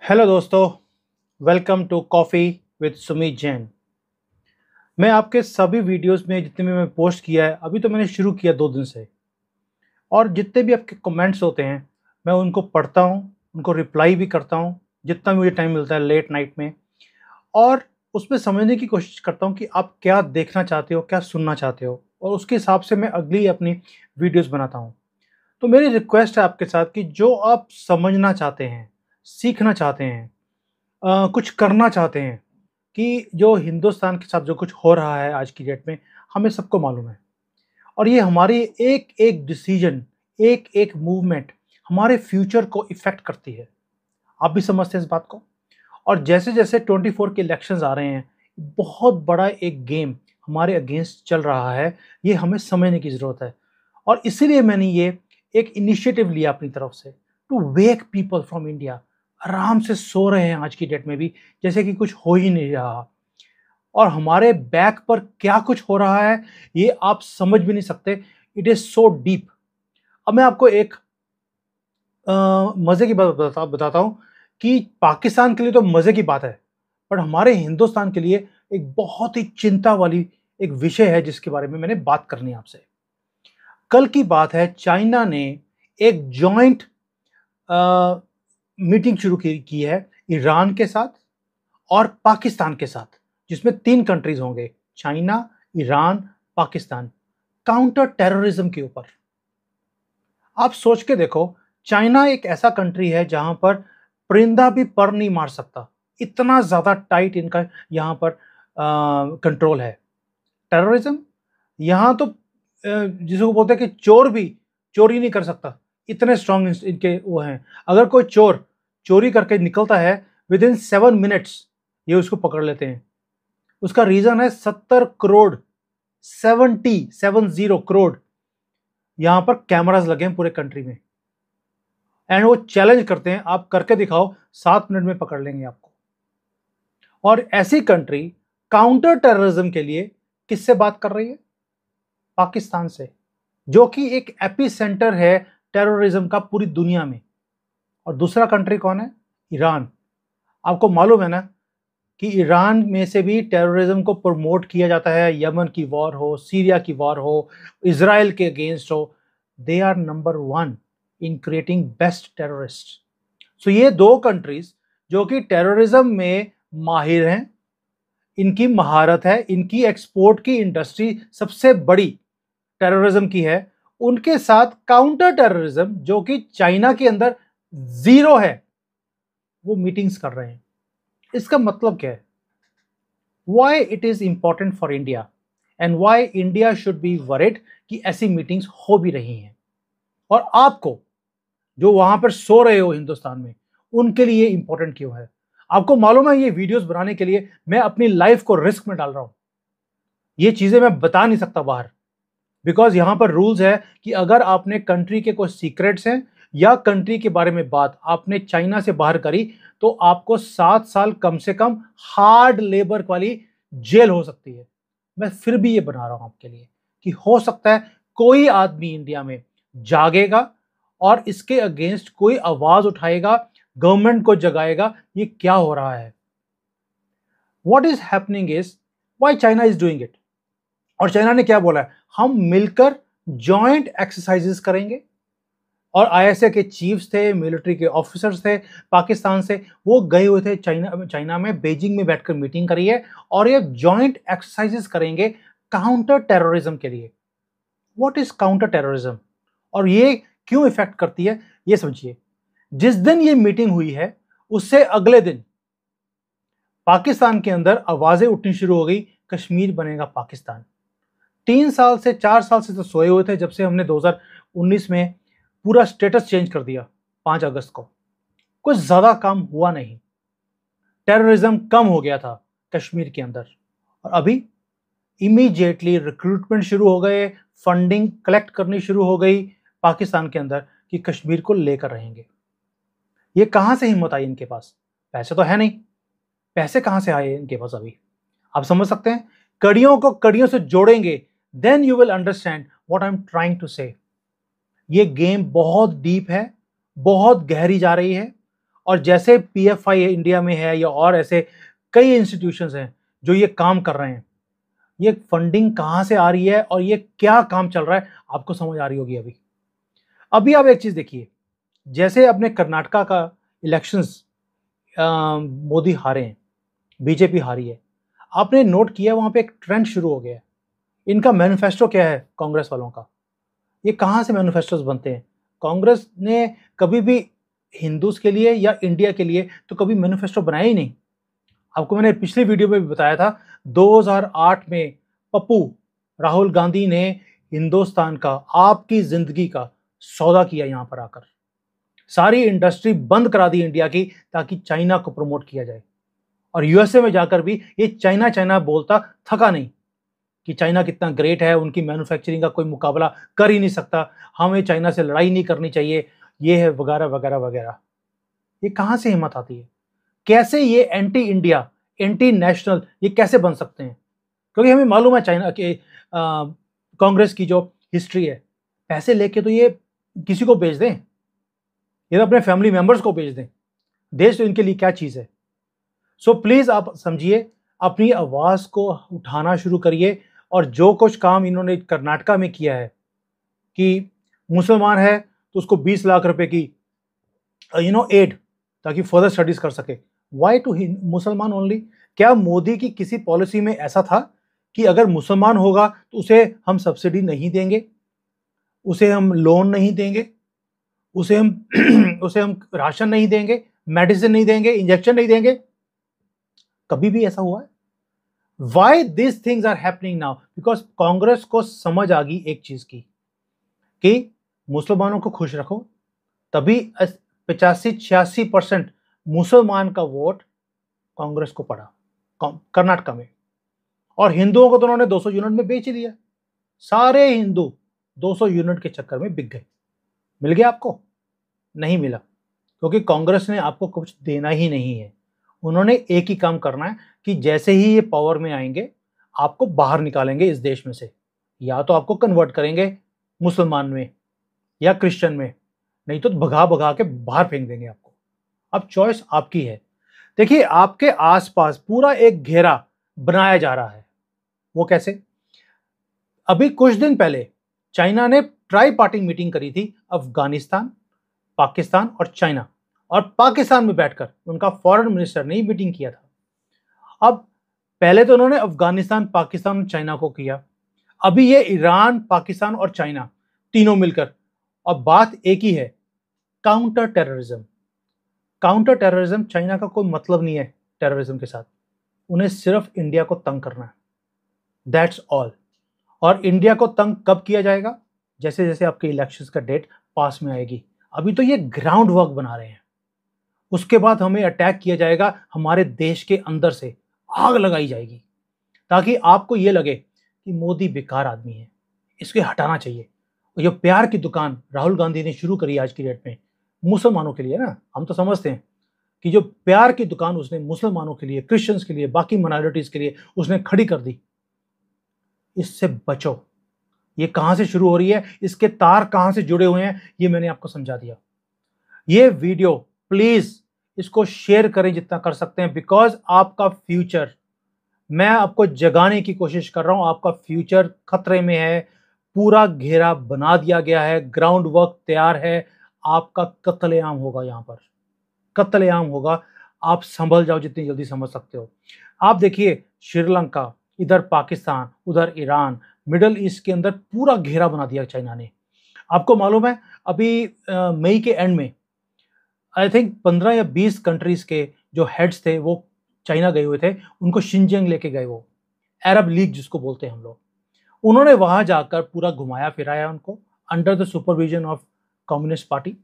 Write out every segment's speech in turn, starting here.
Hello दोस्तों, welcome to coffee with Sumit Jain. मैं आपके सभी वीडियोस में जितने भी मैं पोस्ट किया है, अभी तो मैंने शुरू किया 2 दिन से, और जितने भी आपके कमेंट्स होते हैं मैं उनको पढ़ता हूँ, उनको रिप्लाई भी करता हूँ जितना भी मुझे टाइम मिलता है लेट नाइट में, और उसमें समझने की कोशिश करता हूँ कि आप क्या देखना चाहते हो, क्या सुनना चाहते हो, और उसके हिसाब से मैं अगली अपनी वीडियोस बनाता हूँ। तो मेरी रिक्वेस्ट है आपके साथ कि जो आप समझना चाहते हैं, सीखना चाहते हैं, कुछ करना चाहते हैं, कि जो हिंदुस्तान के साथ जो कुछ हो रहा है आज की डेट में, हमें सबको मालूम है, और ये हमारी एक-एक डिसीजन, एक-एक मूवमेंट हमारे फ्यूचर को इफ़ेक्ट करती है। आप भी समझते हैं इस बात को? और जैसे-जैसे 24 के इलेक्शंस आ रहे हैं, बहुत बड़ा एक गेम हमारे अगेंस्ट चल रहा है, ये हमें समझने की ज़रूरत है। और इसीलिए मैंने ये एक इनिशिएटिव लिया अपनी तरफ से, to wake people from India. आराम से सो रहे हैं आज की डेट में भी, जैसे कि कुछ हो ही नहीं रहा। और हमारे बैक पर क्या कुछ हो रहा है, ये आप समझ भी नहीं सकते। It is so deep. अब मैं आपको एक मज़े की बात बताता हूँ कि पाकिस्तान के लिए तो मज़े की बात है, पर हमारे हिंदुस्तान के लिए एक बहुत ही चिंता वाली एक विषय है जिसके बारे में मैंने बात करनी है आपसे। कल की बात है, चाइना ने एक जॉइंट अ, मीटिंग शुरू की है ईरान के साथ और पाकिस्तान के साथ, जिसमें 3 कंट्रीज़ होंगे, China, Iran, Pakistan, counter terrorism के ऊपर। आप सोच के देखो, चाइना एक ऐसा कंट्री है जहां पर परिंदा भी पर नहीं मार सकता, इतना ज़्यादा टाइट इनका यहाँ पर कंट्रोल है। टेररिज्म, यहाँ तो जिसको बोलते हैं कि चोर भी चोरी नहीं कर सकता, इतने स्ट्रॉन्ग इनके वो हैं। अगर कोई चोर चोरी करके निकलता है, विद इन 7 मिनट्स ये उसको पकड़ लेते हैं। उसका रीज़न है 70 करोड़, 70 करोड़ यहाँ पर कैमरास लगे हैं पूरे कंट्री में, एंड वो चैलेंज करते हैं, आप करके दिखाओ, 7 मिनट में पकड़ लेंगे आपको। और ऐसी कंट्री काउंटर टेररिज्म के लिए किससे बात कर रही है? पाकिस्तान से, जो कि एक एपी सेंटर है टेररिज्म का पूरी दुनिया में। और दूसरा कंट्री कौन है? ईरान। आपको मालूम है ना कि ईरान में से भी टेररिज्म को प्रमोट किया जाता है, यमन की वॉर हो, सीरिया की वॉर हो, इज़राइल के अगेंस्ट हो, they are number 1 in creating best terrorist. So ये 2 कंट्रीज़ जो कि टेररिज्म में माहिर हैं, इनकी महारत है, इनकी एक्सपोर्ट की इंडस्ट्री सबसे बड़ी टेररिज्म की है, उनके साथ काउंटर टेररिज्म जो कि चाइना के अंदर ज़ीरो है, वो मीटिंग्स कर रहे हैं। इसका मतलब क्या है? Why it is important for India and why India should be worried कि ऐसी मीटिंग्स हो भी रही हैं। और आपको जो वहां पर सो रहे हो हिंदुस्तान में, उनके लिए इंपॉर्टेंट क्यों है? आपको मालूम है ये वीडियोस बनाने के लिए मैं अपनी लाइफ को रिस्क में डाल रहा हूं। ये चीजें मैं बता नहीं सकता बाहर, बिकॉज यहां पर रूल्स है कि अगर आपने कंट्री के कोई सीक्रेट्स हैं या कंट्री के बारे में बात आपने चाइना से बाहर करी, तो आपको 7 साल कम से कम हार्ड लेबर वाली जेल हो सकती है। मैं फिर भी ये बना रहा हूं आपके लिए कि हो सकता है कोई आदमी इंडिया में जागेगा और इसके अगेंस्ट कोई आवाज उठाएगा, गवर्नमेंट को जगाएगा ये क्या हो रहा है। What is happening is why China is doing it. और चाइना ने क्या बोला है? हम मिलकर जॉइंट एक्सरसाइजेस करेंगे। और आईएसए के चीफ्स थे, मिलिट्री के ऑफिसर्स थे पाकिस्तान से, वो गए हुए थे चाइना चाइना में, बीजिंग में बैठकर मीटिंग करी है, और ये जॉइंट एक्सरसाइजेस करेंगे काउंटर टेररिज्म के लिए। व्हाट इज काउंटर टेररिज्म और ये क्यों इफेक्ट करती है, ये समझिए। जिस दिन ये मीटिंग हुई है, उससे अगले दिन पाकिस्तान के अंदर आवाजें उठनी शुरू हो गई, कश्मीर बनेगा पाकिस्तान। 3 साल से 4 साल से तो सोए हुए थे, जब से हमने 2019 में पूरा स्टेटस चेंज कर दिया 5 अगस्त को। कुछ ज्यादा काम हुआ नहीं, टेररिज्म कम हो गया था कश्मीर के अंदर। और अभी इमीडिएटली रिक्रूटमेंट शुरू हो गए, फंडिंग कलेक्ट करनी शुरू हो गई पाकिस्तान के अंदर कि कश्मीर को लेकर रहेंगे। ये कहां से हिम्मत आई इनके पास? पैसे तो है नहीं, पैसे कहां से आए इनके पास अभी? आप समझ सकते हैं? कड़ियों को कड़ियों से जोड़ेंगे, then you will understand what I am trying to say. ये गेम बहुत डीप है, बहुत गहरी जा रही है, और जैसे पीएफआई इंडिया में है या और ऐसे कई इंस्टीट्यूशंस हैं जो ये काम कर रहे हैं, ये फंडिंग कहां से आ रही है और ये क्या काम चल रहा है आपको समझ आ रही होगी। अभी अभी आप एक चीज देखिए, जैसे अपने कर्नाटका का इलेक्शंस मोदी हारे हैं, बीजेपी हारी है, आपने नोट किया वहां पे एक ट्रेंड शुरू हो गया है। इनका मैनिफेस्टो क्या है कांग्रेस वालों का? ये कहां से मैनिफेस्टोस बनते हैं? कांग्रेस ने कभी भी हिंदूज के लिए या इंडिया के लिए तो कभी मैनिफेस्टो बनाया ही नहीं। आपको मैंने पिछली वीडियो में भी बताया था, 2008 में पप्पू राहुल गांधी ने हिंदुस्तान का, आपकी जिंदगी का सौदा किया यहां पर आकर। सारी इंडस्ट्री बंद करा दी इंडिया की ताकि चाइना को प्रमोट किया जाए। और यूएसए में जाकर भी ये चाइना चाइना बोलता थका नहीं कि चाइना कितना ग्रेट है, उनकी मैन्युफैक्चरिंग का कोई मुकाबला कर ही नहीं सकता, हमें चाइना से लड़ाई नहीं करनी चाहिए, ये है वगैरह वगैरह वगैरह। ये कहां से हिम्मत आती है? कैसे ये एंटी इंडिया, एंटी नेशनल ये कैसे बन सकते हैं? क्योंकि हमें मालूम है चाइना के कांग्रेस की जो हिस्ट्री है, पैसे लेके तो ये किसी को बेच दें, ये तो अपने फैमिली मेंबर्स को बेच दें। देश तो इनके लिए क्या चीज है? सो प्लीज आप समझिए, अपनी आवाज को उठाना शुरू करिए। और जो कुछ काम इन्होंने कर्नाटका में किया है कि मुसलमान है तो उसको 20 लाख रुपए की एड, ताकि फर्दर स्टडीज कर सके। वाई टू मुसलमान ओनली? क्या मोदी की किसी पॉलिसी में ऐसा था कि अगर मुसलमान होगा तो उसे हम सब्सिडी नहीं देंगे, उसे हम लोन नहीं देंगे, उसे हम उसे हम राशन नहीं देंगे, मेडिसिन नहीं देंगे, इंजेक्शन नहीं देंगे? कभी भी ऐसा हुआ है? Why this things are happening now? Because Congress को समझ आ गई एक चीज की कि मुसलमानों को खुश रखो, तभी 85-86% मुसलमान का वोट कांग्रेस को पड़ा कर्नाटका में। और हिंदुओं को तो उन्होंने 200 यूनिट में बेच ही दिया। सारे हिंदू 200 यूनिट के चक्कर में बिक गए। मिल गया आपको? नहीं मिला, क्योंकि कांग्रेस ने आपको कुछ देना ही नहीं है। उन्होंने एक ही काम करना है कि जैसे ही ये पावर में आएंगे आपको बाहर निकालेंगे इस देश में से, या तो आपको कन्वर्ट करेंगे मुसलमान में या क्रिश्चियन में, नहीं तो भगा भगा के बाहर फेंक देंगे आपको। अब चॉइस आपकी है। देखिए, आपके आसपास पूरा एक घेरा बनाया जा रहा है। वो कैसे? अभी कुछ दिन पहले चाइना ने ट्राई पार्टी मीटिंग करी थी, अफगानिस्तान, पाकिस्तान और चाइना, और पाकिस्तान में बैठकर उनका फॉरेन मिनिस्टर ने मीटिंग किया था। अब पहले तो उन्होंने अफगानिस्तान, पाकिस्तान और चाइना को किया, अभी ये ईरान, पाकिस्तान और चाइना तीनों मिलकर। और बात एक ही है, counter terrorism. Counter terrorism, China का कोई मतलब नहीं है टेररिज्म के साथ, उन्हें सिर्फ इंडिया को तंग करना है, दैट्स ऑल। और इंडिया को तंग कब किया जाएगा? जैसे जैसे आपके इलेक्शंस का डेट पास में आएगी। अभी तो ये ग्राउंड वर्क बना रहे हैं, उसके बाद हमें अटैक किया जाएगा, हमारे देश के अंदर से आग लगाई जाएगी, ताकि आपको ये लगे कि मोदी बेकार आदमी है, इसको हटाना चाहिए। और जो प्यार की दुकान राहुल गांधी ने शुरू करी आज की डेट में मुसलमानों के लिए ना, हम तो समझते हैं कि जो प्यार की दुकान उसने मुसलमानों के लिए, क्रिश्चियंस के लिए, बाकी माइनॉरिटीज के लिए उसने खड़ी कर दी, इससे बचो। ये कहां से शुरू हो रही है, इसके तार कहां से जुड़े हुए हैं, ये मैंने आपको समझा दिया। ये वीडियो प्लीज इसको शेयर करें जितना कर सकते हैं, बिकॉज आपका फ्यूचर, मैं आपको जगाने की कोशिश कर रहा हूं, आपका फ्यूचर खतरे में है। पूरा घेरा बना दिया गया है, ग्राउंड वर्क तैयार है, आपका कत्लेआम होगा, यहां पर कत्लेआम होगा। आप संभल जाओ जितनी जल्दी समझ सकते हो। आप देखिए, श्रीलंका, इधर पाकिस्तान, उधर ईरान, मिडल ईस्ट के अंदर पूरा घेरा बना दिया चाइना ने। आपको मालूम है अभी मई के एंड में आई थिंक 15 या 20 कंट्रीज के जो हेड्स थे वो चाइना गए हुए थे, उनको शिनजियांग लेके गए, वो अरब लीग जिसको बोलते हैं हम लोग। उन्होंने वहां जाकर पूरा घुमाया फिराया उनको, under the supervision of communist party.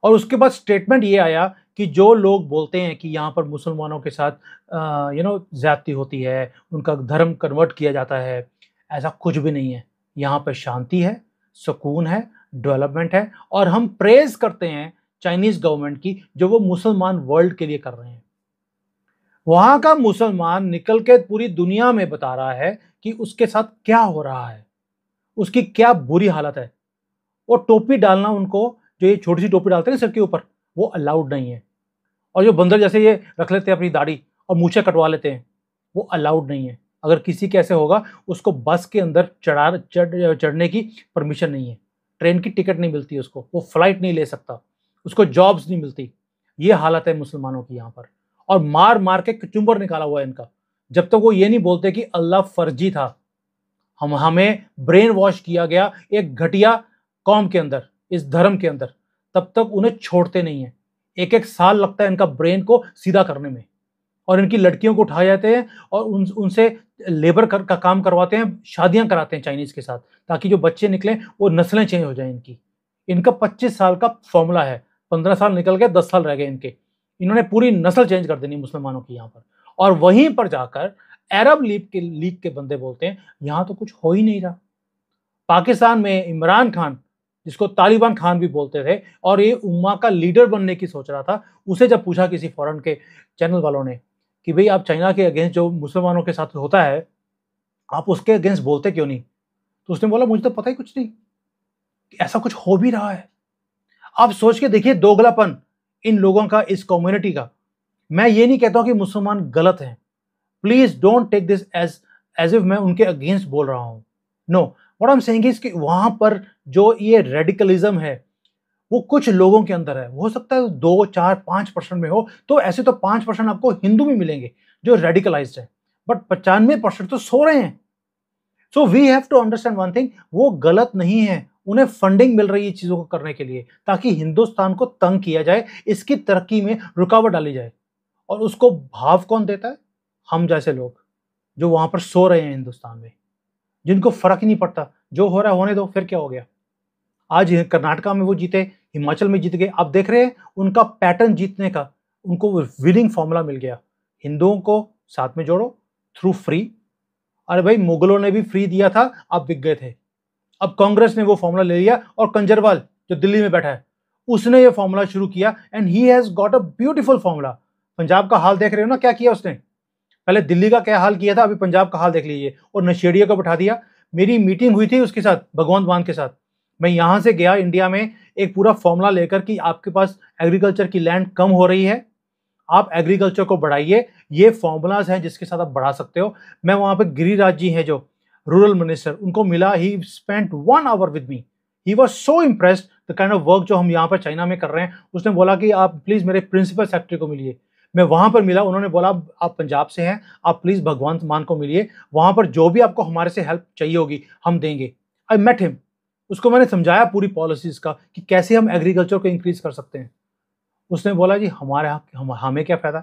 और उसके बाद स्टेटमेंट ये आया कि जो लोग बोलते हैं कि यहाँ पर मुसलमानों के साथ ज्यादती होती है, उनका धर्म कन्वर्ट किया जाता है, ऐसा कुछ भी नहीं है। यहाँ पर शांति है, सुकून है, डेवलपमेंट है, और हम प्रेज करते हैं चाइनीज गवर्नमेंट की जो वो मुसलमान वर्ल्ड के लिए कर रहे हैं। वहां का मुसलमान निकल के पूरी दुनिया में बता रहा है कि उसके साथ क्या हो रहा है, उसकी क्या बुरी हालत है। वो टोपी डालना उनको, जो ये छोटी सी टोपी डालते हैं सर के ऊपर, वो अलाउड नहीं है। और जो बंदर जैसे ये रख लेते हैं अपनी दाढ़ी और मूछें कटवा लेते हैं, वो अलाउड नहीं है। अगर किसी के ऐसे होगा, उसको बस के अंदर चढ़ने की परमिशन नहीं है, ट्रेन की टिकट नहीं मिलती उसको, वो फ्लाइट नहीं ले सकता, उसको जॉब्स नहीं मिलती। ये हालत है मुसलमानों की यहाँ पर। और मार मार के कचुम्बर निकाला हुआ है इनका। जब तक वो ये नहीं बोलते कि अल्लाह फर्जी था, हमें ब्रेन वॉश किया गया एक घटिया कौम के अंदर, इस धर्म के अंदर, तब तक उन्हें छोड़ते नहीं है। एक एक साल लगता है इनका ब्रेन को सीधा करने में। और इनकी लड़कियों को उठाए जाते हैं और उनसे लेबर का काम करवाते हैं, शादियां कराते हैं चाइनीज के साथ, ताकि जो बच्चे निकलें वो नस्लें चेंज हो जाएं इनकी। इनका 25 साल का फॉर्मूला है, 15 साल निकल गए, 10 साल रह गए इनके। इन्होंने पूरी नस्ल चेंज कर देनी मुसलमानों की यहाँ पर। और वहीं पर जाकर अरब लीग के बंदे बोलते हैं यहां तो कुछ हो ही नहीं रहा। पाकिस्तान में इमरान खान, जिसको तालिबान खान भी बोलते थे और ये उम्मा का लीडर बनने की सोच रहा था, उसे जब पूछा किसी फॉरेन के चैनल वालों ने कि भाई आप चाइना के अगेंस्ट जो मुसलमानों के साथ होता है, आप उसके अगेंस्ट बोलते क्यों नहीं, तो उसने बोला मुझे तो पता ही कुछ नहीं कि ऐसा कुछ हो भी रहा है। आप सोच के देखिए दोगलापन इन लोगों का, इस कम्युनिटी का। मैं ये नहीं कहता हूं कि मुसलमान गलत हैं, please don't take this as if मैं उनके अगेंस्ट बोल रहा हूं। No, what I am saying is कि वहां पर जो ये रेडिकलिज्म है वो कुछ लोगों के अंदर है। हो सकता है 2, 4, 5% में हो, तो ऐसे तो 5% आपको हिंदू भी मिलेंगे जो रेडिकलाइज्ड है, बट 95% तो सो रहे हैं। So we have to understand one thing, वो गलत नहीं है, उन्हें फंडिंग मिल रही है चीजों को करने के लिए, ताकि हिंदुस्तान को तंग किया जाए, इसकी तरक्की में रुकावट डाली जाए। और उसको भाव कौन देता है? हम जैसे लोग जो वहां पर सो रहे हैं हिंदुस्तान में, जिनको फर्क ही नहीं पड़ता, जो हो रहा है होने दो, फिर क्या हो गया। आज कर्नाटका में वो जीते, हिमाचल में जीत गए। आप देख रहे हैं उनका पैटर्न जीतने का, उनको विनिंग फॉर्मूला मिल गया। हिंदुओं को साथ में जोड़ो थ्रू फ्री। अरे भाई, मुगलों ने भी फ्री दिया था, आप बिक गए थे। अब कांग्रेस ने वो फॉर्मूला ले लिया और कंजरवाल जो दिल्ली में बैठा है उसने ये फॉर्मूला शुरू किया, and he has got a beautiful formula. Punjab का हाल देख रहे हो ना, क्या किया उसने। पहले दिल्ली का क्या हाल किया था, अभी पंजाब का हाल देख लीजिए। और नशेड़िया को बैठा दिया। मेरी मीटिंग हुई थी उसके साथ, भगवंत मान के साथ। मैं यहां से गया इंडिया में एक पूरा फॉर्मूला लेकर कि आपके पास एग्रीकल्चर की लैंड कम हो रही है, आप एग्रीकल्चर को बढ़ाइए, ये फॉर्मूलाज हैं जिसके साथ आप बढ़ा सकते हो। मैं वहां पे गिरिराज जी हैं जो रूरल मिनिस्टर, उनको मिला, he spent 1 hour with me. He was so impressed the kind of work जो हम यहाँ पर चाइना में कर रहे हैं। उसने बोला कि आप प्लीज मेरे प्रिंसिपल सेक्रेटरी को मिलिए। मैं वहां पर मिला, उन्होंने बोला आप पंजाब से हैं, आप प्लीज भगवंत मान को मिलिए, वहां पर जो भी आपको हमारे से हेल्प चाहिए होगी हम देंगे। आई मेट हिम, उसको मैंने समझाया पूरी पॉलिसीज का कि कैसे हम एग्रीकल्चर को इंक्रीज कर सकते हैं। उसने बोला जी हमारे हमें क्या फायदा।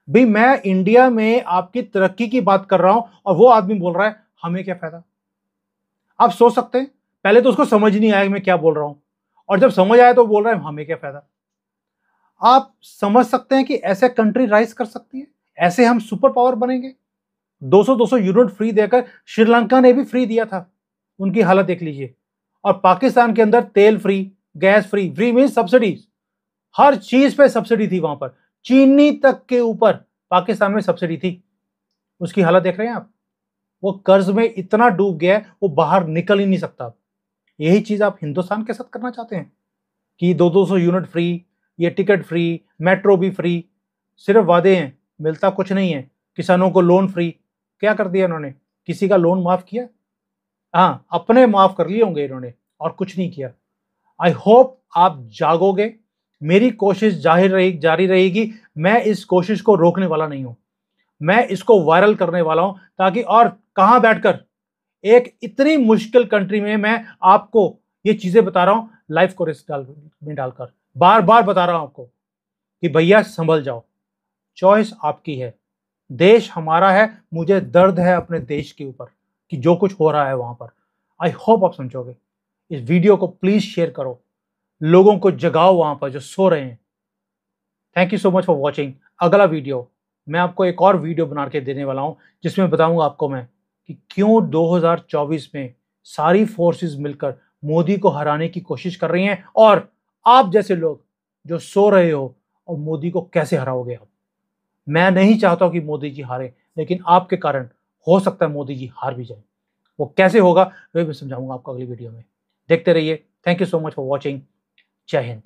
भाई मैं इंडिया में आपकी तरक्की की बात कर रहा हूं और वो आदमी बोल रहा है हमें क्या फायदा। आप सोच सकते हैं, पहले तो उसको समझ नहीं आया कि मैं क्या बोल रहा हूं, और जब समझ आया तो बोल रहा है हमें क्या फायदा। आप समझ सकते हैं कि ऐसे कंट्री राइज कर सकती है, ऐसे हम सुपर पावर बनेंगे। 200 यूनिट फ्री देकर श्रीलंका ने भी फ्री दिया था, उनकी हालत देख लीजिए। और पाकिस्तान के अंदर तेल free, gas free, free mean subsidies, हर चीज पे सब्सिडी थी वहां पर, चीनी तक के ऊपर पाकिस्तान में सब्सिडी थी। उसकी हालत देख रहे हैं आप, वो कर्ज में इतना डूब गया है वो बाहर निकल ही नहीं सकता। यही चीज आप हिंदुस्तान के साथ करना चाहते हैं कि 200 यूनिट फ्री, ये टिकट फ्री, मेट्रो भी फ्री, सिर्फ वादे हैं, मिलता कुछ नहीं है। किसानों को लोन फ्री, क्या कर दिया इन्होंने, किसी का लोन माफ किया? हाँ, अपने माफ कर लिए होंगे इन्होंने, और कुछ नहीं किया। आई होप आप जागोगे, मेरी कोशिश जारी रहेगी। मैं इस कोशिश को रोकने वाला नहीं हूं, मैं इसको वायरल करने वाला हूं, ताकि और कहां बैठकर एक इतनी मुश्किल कंट्री में मैं आपको ये चीजें बता रहा हूं, लाइफ को रिस्क में डालकर बार बार बता रहा हूं आपको कि भैया संभल जाओ। चॉइस आपकी है, देश हमारा है, मुझे दर्द है अपने देश के ऊपर कि जो कुछ हो रहा है वहां पर। आई होप आप समझोगे। इस वीडियो को प्लीज शेयर करो, लोगों को जगाओ वहां पर जो सो रहे हैं। Thank you so much for watching. अगला वीडियो मैं आपको एक और वीडियो बना के देने वाला हूं, जिसमें बताऊंगा आपको मैं कि क्यों 2024 में सारी फोर्सेस मिलकर मोदी को हराने की कोशिश कर रही हैं, और आप जैसे लोग जो सो रहे हो और मोदी को कैसे हराओगे आप। मैं नहीं चाहता हूं कि मोदी जी हारे, लेकिन आपके कारण हो सकता है मोदी जी हार भी जाए। वो कैसे होगा वह मैं समझाऊंगा आपको अगली वीडियो में। देखते रहिए। Thank you so much for watching. जय हिंद।